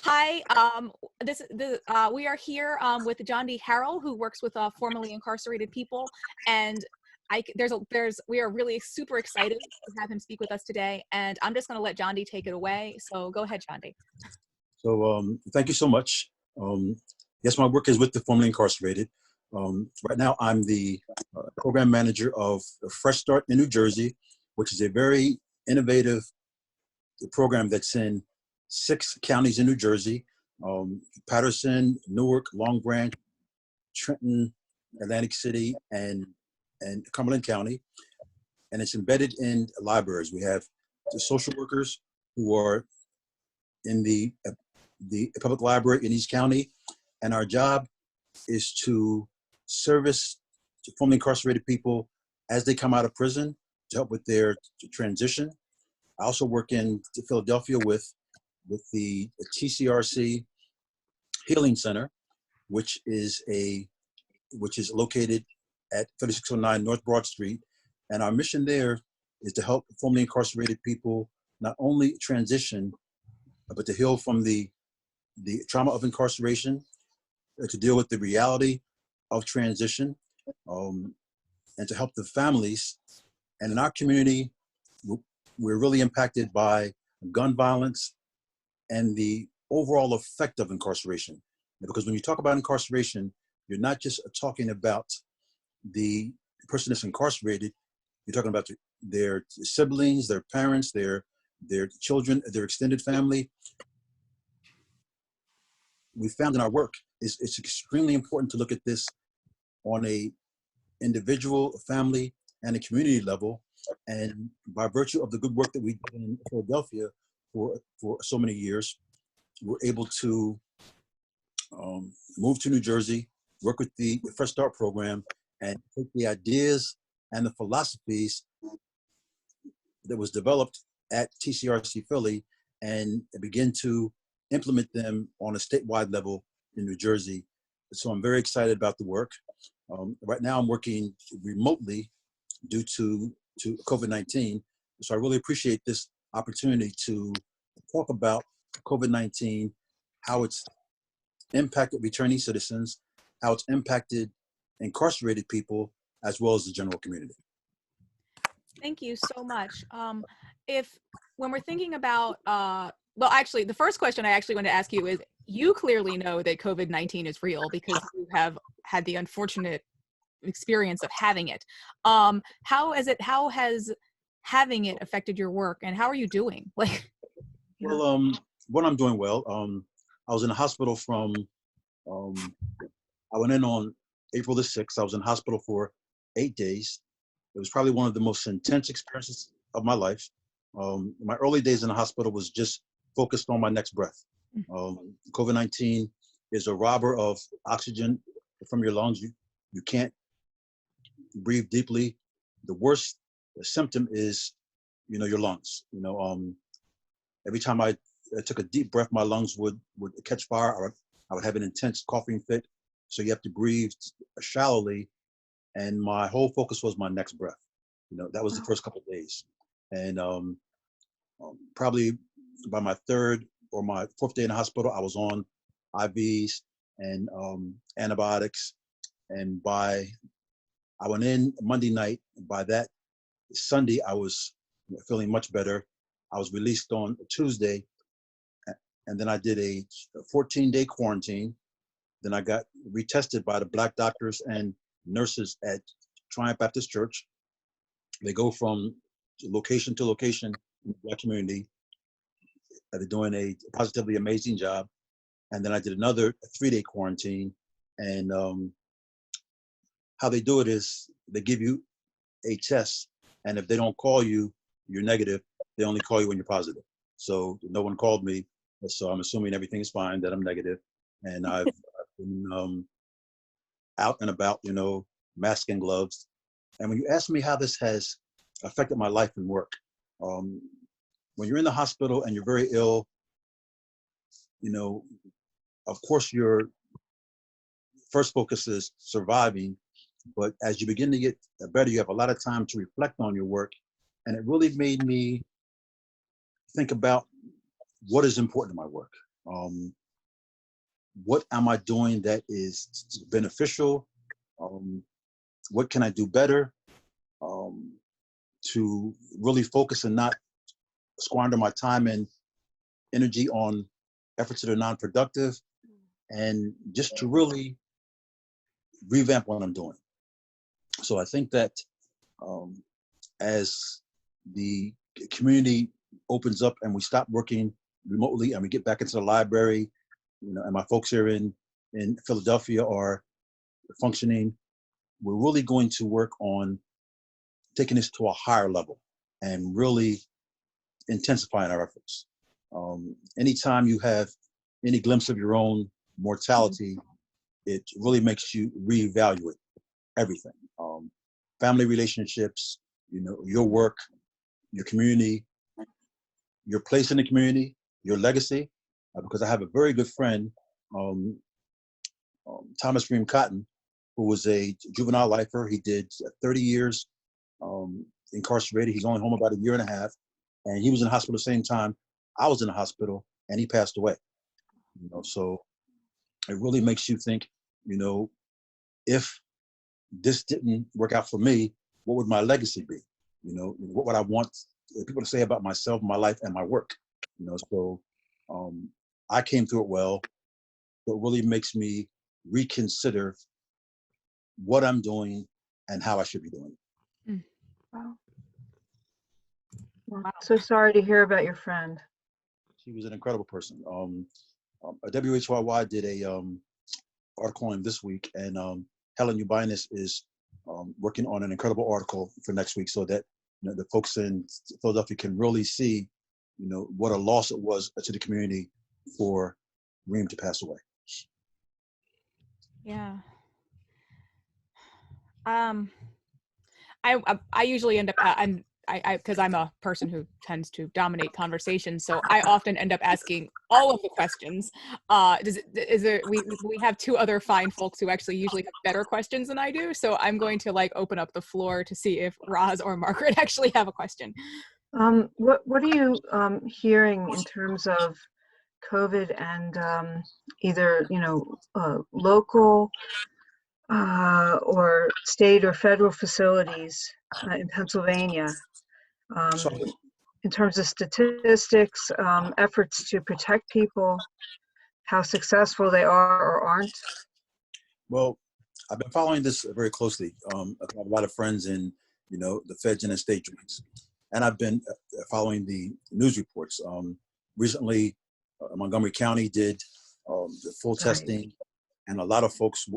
Hi, we are here with Jondhi Harrell, who works with formerly incarcerated people, and we are really super excited to have him speak with us today. And I'm just going to let Jondhi take it away. So go ahead, Jondhi. Thank you so much. Yes, my work is with the formerly incarcerated. Right now, I'm the program manager of Fresh Start in New Jersey, which is a very innovative program that's in 6 counties in New Jersey: Patterson, Newark, Long Branch, Trenton, Atlantic City, and Cumberland County. And it's embedded in libraries. We have the social workers who are in the public library in each county, and our job is to service formerly incarcerated people as they come out of prison to help with their transition. I also work in Philadelphia with the TCRC Healing Center, which is located at 3609 North Broad Street, and our mission there is to help formerly incarcerated people not only transition but to heal from the trauma of incarceration, to deal with the reality of transition, and to help the families. And in our community, we're really impacted by gun violence and the overall effect of incarceration. Because when you talk about incarceration, you're not just talking about the person that's incarcerated, you're talking about their siblings, their parents, their children, their extended family. We found in our work it's extremely important to look at this on a individual, family, and a community level. And by virtue of the good work that we did in Philadelphia for so many years, we're able to move to New Jersey, work with the Fresh Start program, and take the ideas and the philosophies that was developed at TCRC Philly and begin to implement them on a statewide level in New Jersey. So I'm very excited about the work. Right now I'm working remotely due to COVID-19. So I really appreciate this opportunity to talk about COVID-19, how it's impacted returning citizens, how it's impacted incarcerated people, as well as the general community. Thank you so much. When we're thinking about, well, actually, the first question I actually want to ask you is, you clearly know that COVID-19 is real because you have had the unfortunate experience of having it. How has having it affected your work, and how are you doing? Well, what I'm doing well. I was in the hospital I went in on April the 6th. I was in the hospital for 8 days. It was probably one of the most intense experiences of my life. My early days in the hospital was just focused on my next breath. COVID-19 is a robber of oxygen from your lungs. You can't breathe deeply. The worst symptom is, your lungs. Every time I took a deep breath, my lungs would catch fire, or I would have an intense coughing fit. So you have to breathe shallowly. And my whole focus was my next breath. That was the first couple of days. And probably by my 3rd or my 4th day in the hospital, I was on IVs and antibiotics. And I went in Monday night. By that Sunday, I was feeling much better. I was released on Tuesday. And then I did a 14-day quarantine. Then I got retested by the Black doctors and nurses at Triumph Baptist Church. They go from location to location in the Black community. They're doing a positively amazing job. And then I did another 3-day quarantine. And how they do it is they give you a test. And if they don't call you, you're negative. They only call you when you're positive. So no one called me. So I'm assuming everything is fine, that I'm negative. And I've been out and about, mask and gloves. And when you ask me how this has affected my life and work, when you're in the hospital and you're very ill, of course your first focus is surviving. But as you begin to get better, you have a lot of time to reflect on your work. And it really made me think about what is important in my work. What am I doing that is beneficial? What can I do better? To really focus and not squander my time and energy on efforts that are non-productive, and just to really revamp what I'm doing. So I think that as the community opens up and we stop working remotely and we get back into the library, and my folks here in Philadelphia are functioning, we're really going to work on taking this to a higher level and really intensifying our efforts. Anytime you have any glimpse of your own mortality, it really makes you reevaluate everything. Family relationships, your work, your community, your place in the community, your legacy. Because I have a very good friend, Thomas Ream Cotton, who was a juvenile lifer. He did 30 years incarcerated. He's only home about a year and a half. And he was in the hospital at the same time I was in the hospital, and he passed away. So it really makes you think, if this didn't work out for me, what would my legacy be? What would I want people to say about myself, my life, and my work? So I came through it well. It really makes me reconsider what I'm doing and how I should be doing it. Wow. Wow. So sorry to hear about your friend. She was an incredible person. WHYY did a article on him this week, and Helen Ubinus is working on an incredible article for next week, so that the folks in Philadelphia can really see, what a loss it was to the community for Ream to pass away. Yeah. I usually end up because I'm a person who tends to dominate conversations, so I often end up asking all of the questions. We have two other fine folks who actually usually have better questions than I do, so I'm going to open up the floor to see if Roz or Margaret actually have a question. What are you hearing in terms of COVID and either local or state or federal facilities in Pennsylvania? In terms of statistics, efforts to protect people, how successful they are or aren't? Well, I've been following this very closely. I have a lot of friends in, the feds and the state joints, and I've been following the news reports. Recently, Montgomery County did the full testing, and a lot of folks,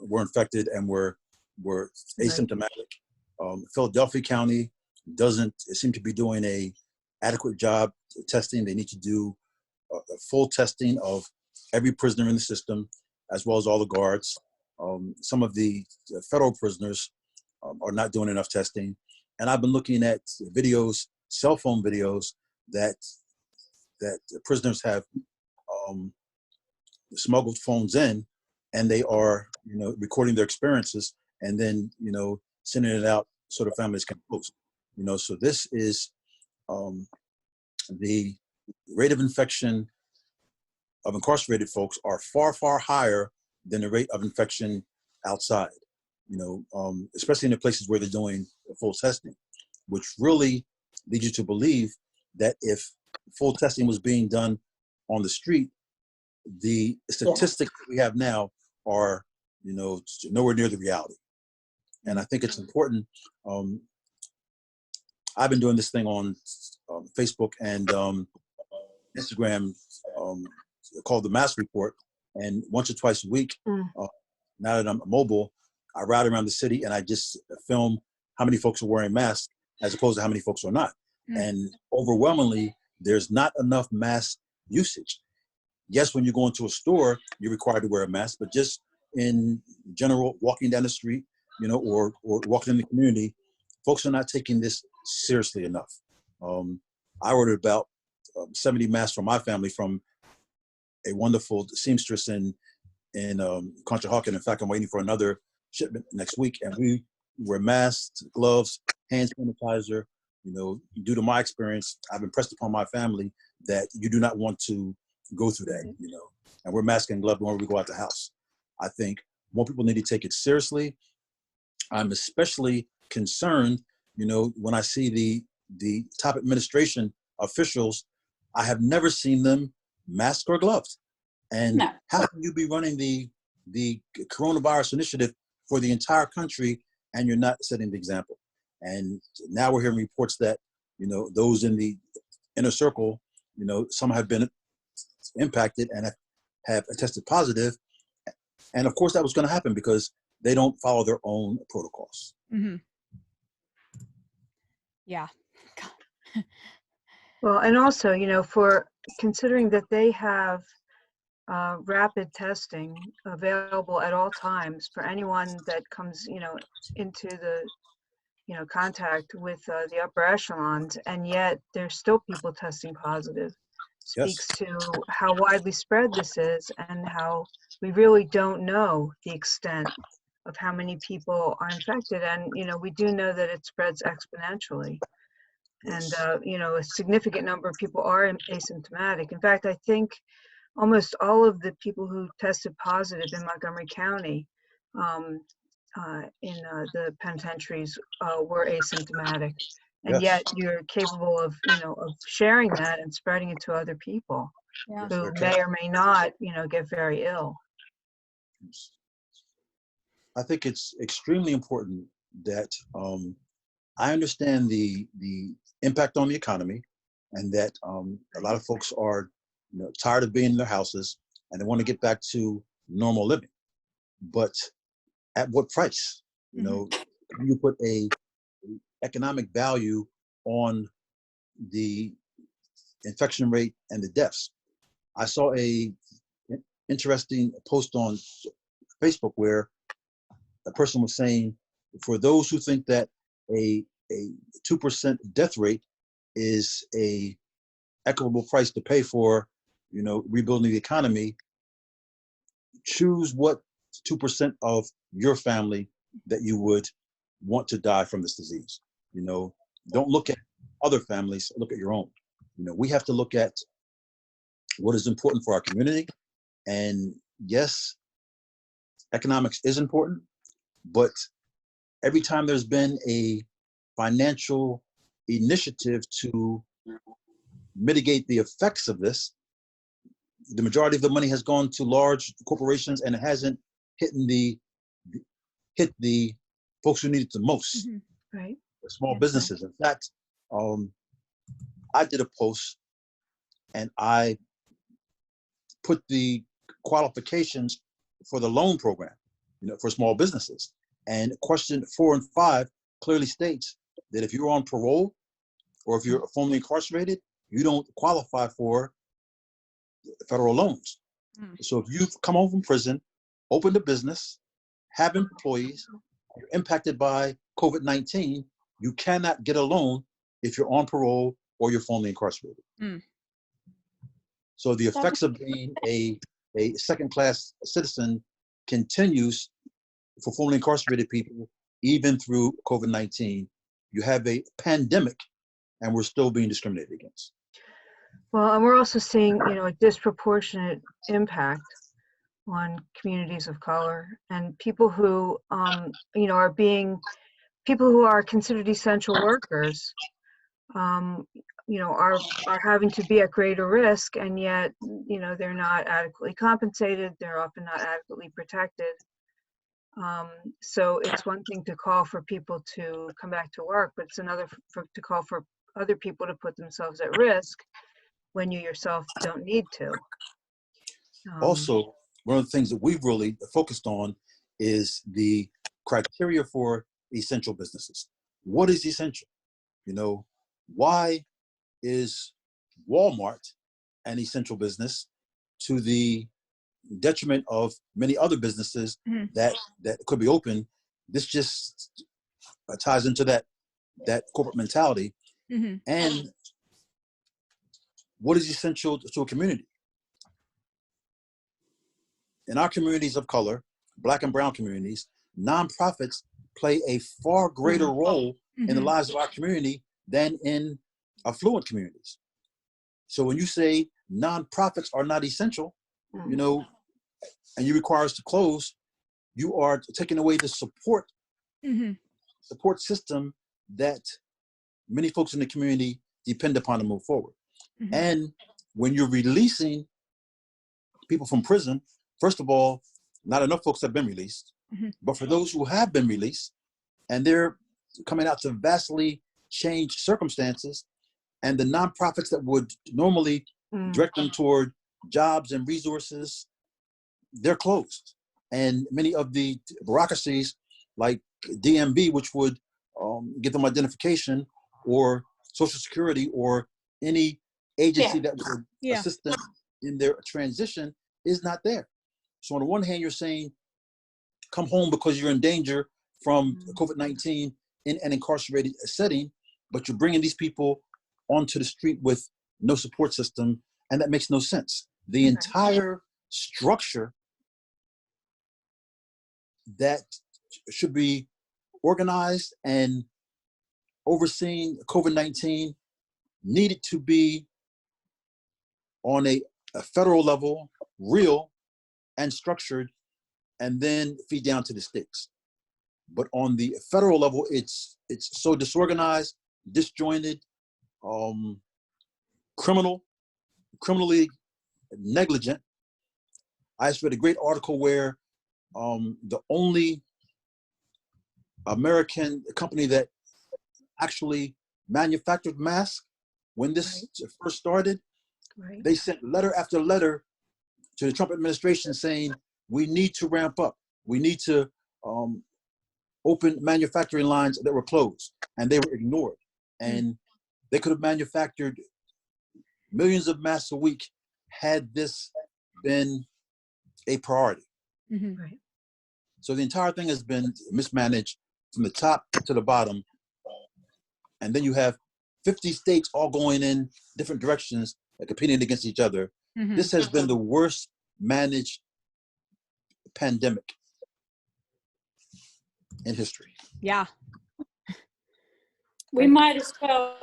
were infected and were asymptomatic. Philadelphia County doesn't seem to be doing a adequate job testing. They need to do a full testing of every prisoner in the system, as well as all the guards. Some of the federal prisoners are not doing enough testing. And I've been looking at videos, cell phone videos, that prisoners have smuggled phones in, and they are, recording their experiences and then, sending it out so the families can post. So this is the rate of infection of incarcerated folks are far, far higher than the rate of infection outside, especially in the places where they're doing full testing, which really leads you to believe that if full testing was being done on the street, the statistics that we have now are, nowhere near the reality. And I think it's important. I've been doing this thing on Facebook and Instagram called the Mask Report. And once or twice a week, now that I'm mobile, I ride around the city and I just film how many folks are wearing masks as opposed to how many folks are not. And overwhelmingly, there's not enough mask usage. Yes, when you go into a store, you're required to wear a mask, but just in general, walking down the street, or walking in the community, folks are not taking this seriously enough. I ordered about 70 masks for my family from a wonderful seamstress in Conshohocken. In fact, I'm waiting for another shipment next week, and we wear masks, gloves, hand sanitizer. Due to my experience, I've impressed upon my family that you do not want to go through that, and we're mask and glove whenever we go out the house. I think more people need to take it seriously. I'm especially concerned, when I see the top administration officials. I have never seen them masked or gloved. And how can you be running the coronavirus initiative for the entire country and you're not setting the example? And now we're hearing reports that, those in the inner circle, some have been impacted and have tested positive. And of course that was going to happen because they don't follow their own protocols. Mm-hmm. Yeah. Well, and also, for considering that they have rapid testing available at all times for anyone that comes, into the, contact with the upper echelons, and yet there's still people testing positive, speaks to how widely spread this is and how we really don't know the extent of how many people are infected. And, we do know that it spreads exponentially. And, a significant number of people are asymptomatic. In fact, I think almost all of the people who tested positive in Montgomery County in the penitentiaries were asymptomatic. And yet you're capable of, of sharing that and spreading it to other people who may or may not, get very ill. I think it's extremely important that I understand the impact on the economy, and that a lot of folks are tired of being in their houses and they want to get back to normal living. But at what price? Can you put a economic value on the infection rate and the deaths? I saw a interesting post on Facebook where a person was saying, for those who think that a 2% death rate is a equitable price to pay for, rebuilding the economy, choose what 2% of your family that you would want to die from this disease. Don't look at other families, look at your own. We have to look at what is important for our community. And yes, economics is important, but every time there's been a financial initiative to mitigate the effects of this, the majority of the money has gone to large corporations and it hasn't hit the folks who need it the most. Mm-hmm. Right. The small businesses. In fact, I did a post and I put the qualifications for the loan program, for small businesses. And question 4 and 5 clearly states that if you're on parole or if you're formerly incarcerated, you don't qualify for federal loans. So if you've come home from prison, opened a business, have employees, you're impacted by COVID-19, you cannot get a loan if you're on parole or you're formerly incarcerated. So the effects of being a second-class citizen continues for formerly incarcerated people, even through COVID-19. You have a pandemic and we're still being discriminated against. Well, and we're also seeing, a disproportionate impact on communities of color and people who, people who are considered essential workers, are having to be at greater risk, and yet, they're not adequately compensated. They're often not adequately protected. So it's one thing to call for people to come back to work, but it's another to call for other people to put themselves at risk when you yourself don't need to. Also, one of the things that we've really focused on is the criteria for essential businesses. What is essential? Why is Walmart an essential business to the detriment of many other businesses that could be open? This just ties into that corporate mentality. And what is essential to a community? In our communities of color, Black and brown communities, nonprofits play a far greater role in the lives of our community than in affluent communities. So when you say nonprofits are not essential, Mm. you know, and you require us to close, you are taking away the support system that many folks in the community depend upon to move forward. And when you're releasing people from prison, first of all, not enough folks have been released, but for those who have been released and they're coming out to vastly changed circumstances, and the nonprofits that would normally direct them toward jobs and resources, they're closed. And many of the bureaucracies like DMV, which would give them identification, or Social Security, or any agency that would assist them in their transition, is not there. So on the one hand, you're saying, come home because you're in danger from COVID-19 in an incarcerated setting, but you're bringing these people onto the street with no support system, and that makes no sense. The entire structure that should be organized and overseeing COVID-19 needed to be on a federal level, real and structured, and then feed down to the states. But on the federal level, it's so disorganized, disjointed, criminally negligent. I just read a great article where the only American company that actually manufactured masks when this first started, they sent letter after letter to the Trump administration saying, we need to ramp up. We need to open manufacturing lines that were closed, and they were ignored. And they could have manufactured millions of masks a week had this been a priority. So the entire thing has been mismanaged from the top to the bottom. And then you have 50 states all going in different directions, competing against each other. This has been the worst managed pandemic in history. Yeah. We might as well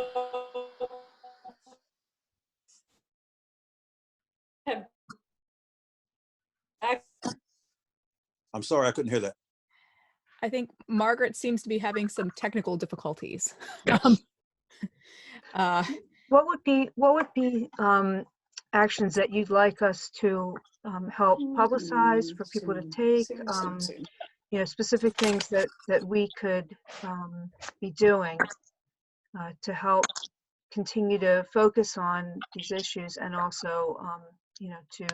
have. I'm sorry, I couldn't hear that. I think Margaret seems to be having some technical difficulties. What would be actions that you'd like us to help publicize for people to take? You know, specific things that we could be doing to help continue to focus on these issues, and also, you know, to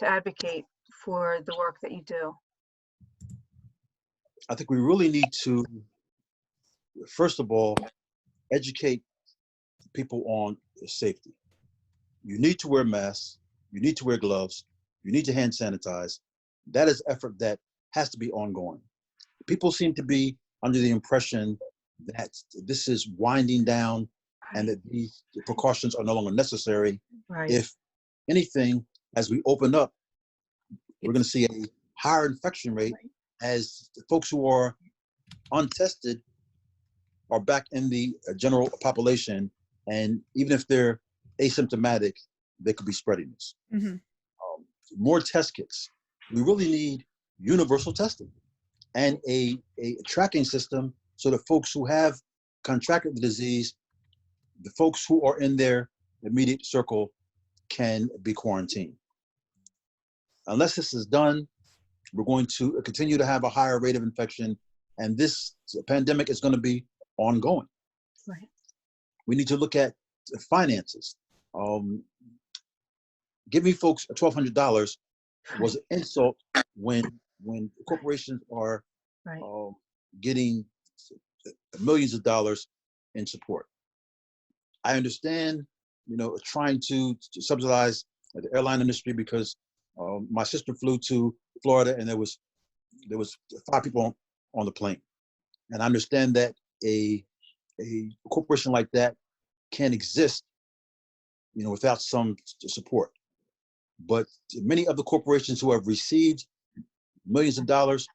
advocate for the work that you do. I think we really need to, first of all, educate people on safety. You need to wear masks. You need to wear gloves. You need to hand sanitize. That is effort that has to be ongoing. People seem to be under the impression that this is winding down and that these precautions are no longer necessary. If anything, as we open up, we're going to see a higher infection rate as the folks who are untested are back in the general population. And even if they're asymptomatic, they could be spreading this. More test kits. We really need universal testing and a tracking system so that folks who have contracted the disease, the folks who are in their immediate circle, can be quarantined. Unless this is done, we're going to continue to have a higher rate of infection, and this pandemic is going to be ongoing. We need to look at finances. Giving folks $1,200 was an insult when corporations are getting millions of dollars in support. I understand, you know, trying to subsidize the airline industry because my sister flew to Florida and there was 5 people on the plane, and I understand that a corporation like that can't exist, you know, without some support. But many of the corporations who have received millions of dollars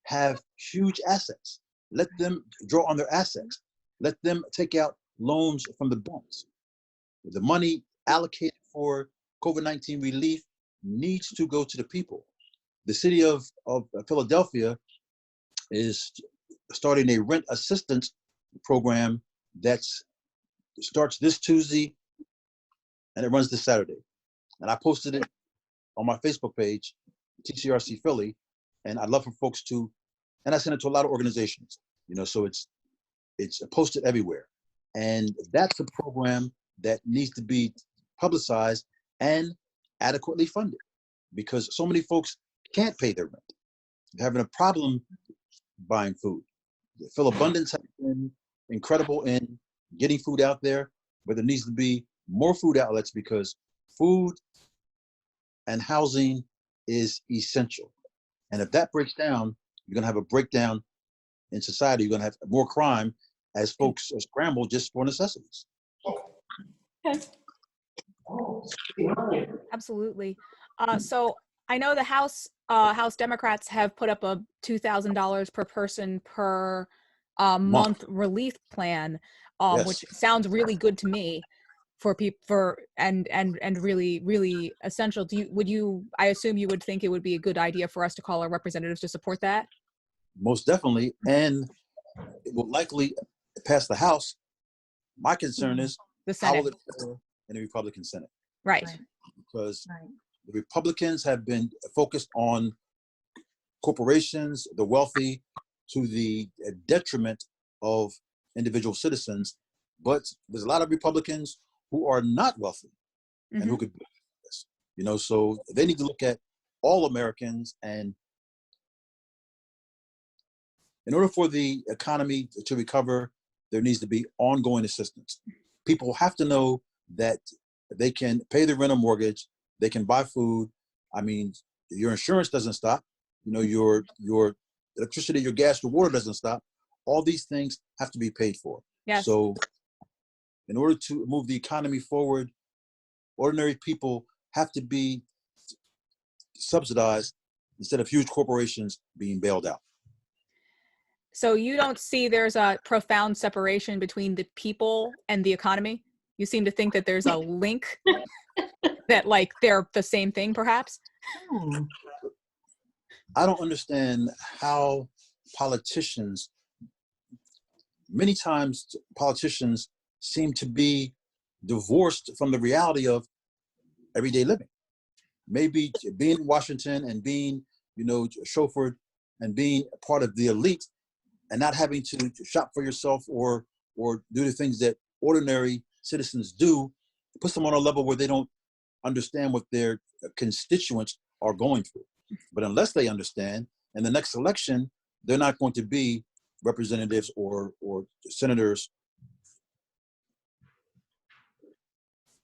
have huge assets. Let them draw on their assets. Let them take out loans from the banks. The money allocated for COVID-19 relief needs to go to the people. The city of Philadelphia is starting a rent assistance program that starts this Tuesday and it runs this Saturday. And I posted it on my Facebook page, TCRC Philly, and I'd love for folks to, and I sent it to a lot of organizations, so it's posted everywhere. And that's a program that needs to be publicized and adequately funded because so many folks can't pay their rent. They're having a problem buying food. The Phil Abundance has been incredible in getting food out there, but there needs to be more food outlets because food and housing is essential. And if that breaks down, you're going to have a breakdown in society. You're going to have more crime as folks scramble just for necessities. Okay. Absolutely. So I know the House Democrats have put up a $2,000 per person per month relief plan, Yes. which sounds really good to me for people and really, really essential. I assume you would think it would be a good idea for us to call our representatives to support that? Most definitely. And it will likely pass the House. My concern is The how Senate. will it go in the Republican Senate? Right. Because the Republicans have been focused on corporations, the wealthy, to the detriment of individual citizens. But there's a lot of Republicans who are not wealthy and who could benefit from this. So they need to look at all Americans, and in order for the economy to recover, there needs to be ongoing assistance. People have to know that they can pay their rent or mortgage, they can buy food. I mean, your insurance doesn't stop. Your electricity, your gas, your water doesn't stop. All these things have to be paid for. Yes. So in order to move the economy forward, ordinary people have to be subsidized instead of huge corporations being bailed out. So you don't see there's a profound separation between the people and the economy? You seem to think that there's a link that they're the same thing, perhaps? I don't understand how many times politicians seem to be divorced from the reality of everyday living. Maybe being in Washington and being, chauffeured and being a part of the elite and not having to shop for yourself or do the things that ordinary citizens do, puts them on a level where they don't understand what their constituents are going through. But unless they understand, in the next election, they're not going to be representatives or senators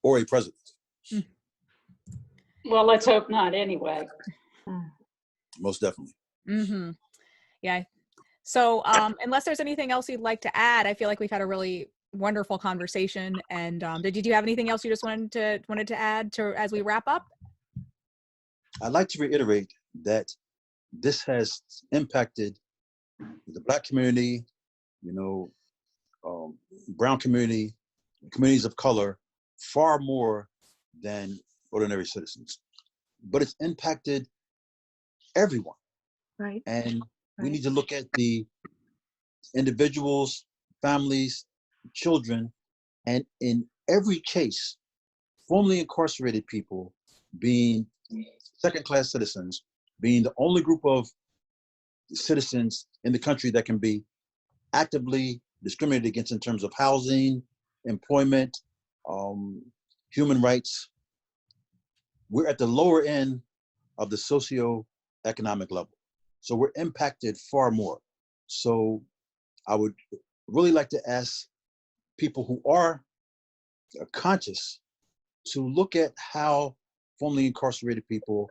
or a president. Well, let's hope not anyway. Most definitely. Yeah. So unless there's anything else you'd like to add, I feel like we've had a really wonderful conversation. And did you have anything else you just wanted to add as we wrap up? I'd like to reiterate that this has impacted the Black community, brown community, communities of color, far more than ordinary citizens. But it's impacted everyone. Right. And we need to look at the individuals, families, children, and in every case, formerly incarcerated people being second-class citizens, being the only group of citizens in the country that can be actively discriminated against in terms of housing, employment, human rights. We're at the lower end of the socioeconomic level. So we're impacted far more. So I would really like to ask people who are conscious to look at how formerly incarcerated people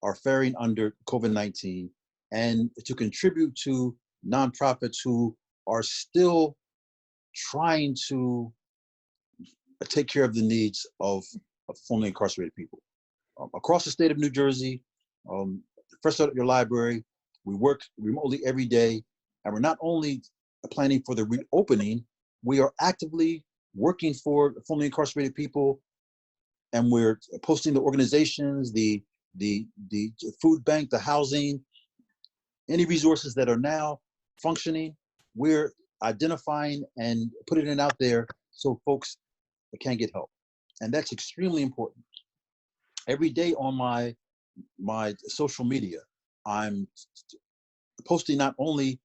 are faring under COVID-19 and to contribute to nonprofits who are still trying to take care of the needs of formerly incarcerated people. Across the state of New Jersey, Fresh Out of Your Library, we work remotely every day, and we're not only planning for the reopening, we are actively working for formerly incarcerated people and we're posting the organizations, the food bank, the housing, any resources that are now functioning. We're identifying and putting it out there so folks can get help, and that's extremely important. Every day on my social media, I'm posting not only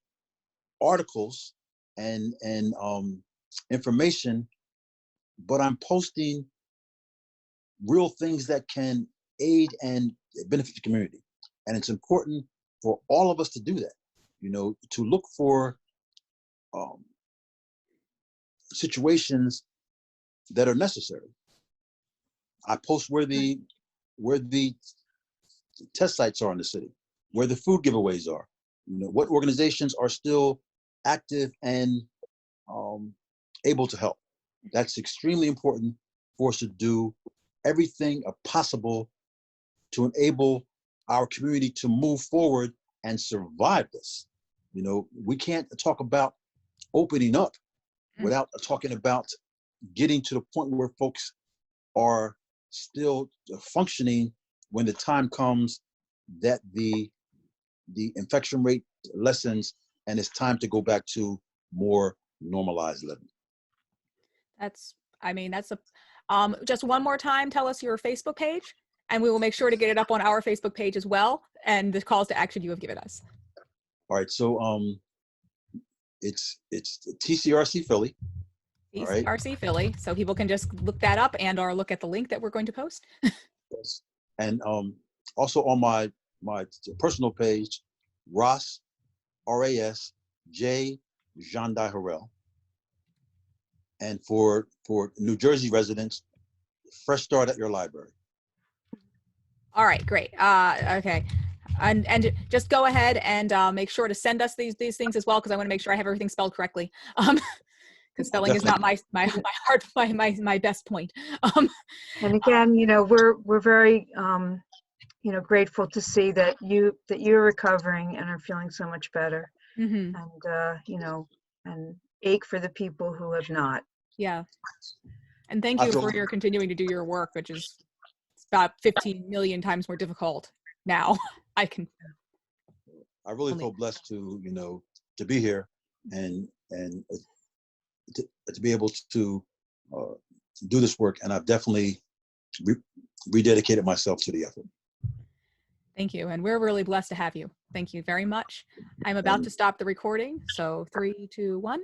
articles and information, but I'm posting real things that can aid and benefit the community. And it's important for all of us to do that, you know, to look for situations that are necessary. I post where the test sites are in the city, where the food giveaways are, you know, what organizations are still active and able to help. That's extremely important for us to do everything possible to enable our community to move forward and survive this. You know, we can't talk about opening up without talking about getting to the point where folks are still functioning when the time comes that the infection rate lessens and it's time to go back to more normalized living. That's just one more time, tell us your Facebook page, and we will make sure to get it up on our Facebook page as well, and the calls to action you have given us. All right, so it's TCRC Philly. TCRC Philly, so people can just look that up or look at the link that we're going to post. Yes. And also on my personal page, Ross, RAS, J, Jondhi Harrell. And for New Jersey residents, Fresh Start at Your Library. All right, great. Okay. And just go ahead and make sure to send us these things as well, because I want to make sure I have everything spelled correctly. Because spelling is not my best point. And again, you know, we're very you know, grateful to see that you're recovering and are feeling so much better. Mm-hmm. And you know, and ache for the people who have not. Yeah. And thank you for your continuing to do your work, which is about 15 million times more difficult now. I really feel blessed to, you know, to be here and to be able to do this work. And I've definitely rededicated myself to the effort. Thank you. And we're really blessed to have you. Thank you very much. I'm about to stop the recording. So 3, 2, 1.